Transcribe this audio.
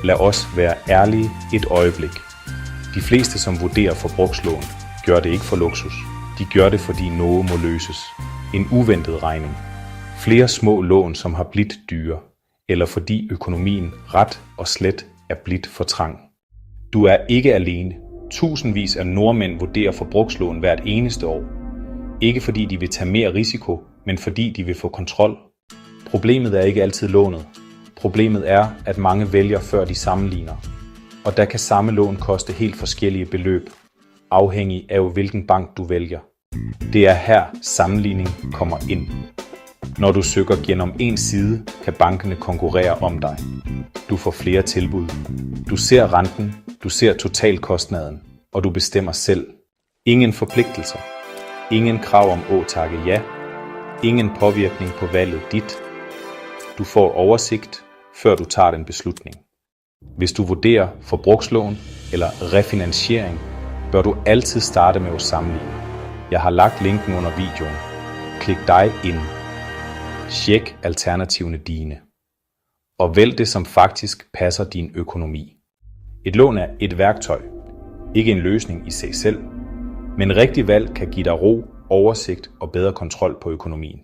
Lad os være ærlige et øjeblik. De fleste, som vurderer forbrugslån, gør det ikke for luksus. De gør det, fordi noget må løses. En uventet regning. Flere små lån, som har blivet dyre. Eller fordi økonomien ret og slet er blivet for trang. Du er ikke alene. Tusindvis af nordmænd vurderer forbrugslån hvert eneste år. Ikke fordi de vil tage mere risiko, men fordi de vil få kontrol. Problemet er ikke altid lånet. Problemet er, at mange vælger før de sammenligner. Og der kan samme lån koste helt forskellige beløb, afhængig af hvilken bank du vælger. Det er her sammenligning kommer ind. Når du søger gennem en side, kan bankerne konkurrere om dig. Du får flere tilbud. Du ser renten, du ser totalkostnaden, og du bestemmer selv. Ingen forpligtelser. Ingen krav om at takke ja. Ingen påvirkning på valget dit. Du får oversigt, før du tager en beslutning. Hvis du vurderer forbrugslån eller refinansiering, bør du altid starte med at sammenligne. Jeg har lagt linken under videoen. Klik dig ind. Tjek alternativerne dine. Og vælg det, som faktisk passer din økonomi. Et lån er et værktøj, ikke en løsning i sig selv. Men rigtig valg kan give dig ro, oversigt og bedre kontrol på økonomien.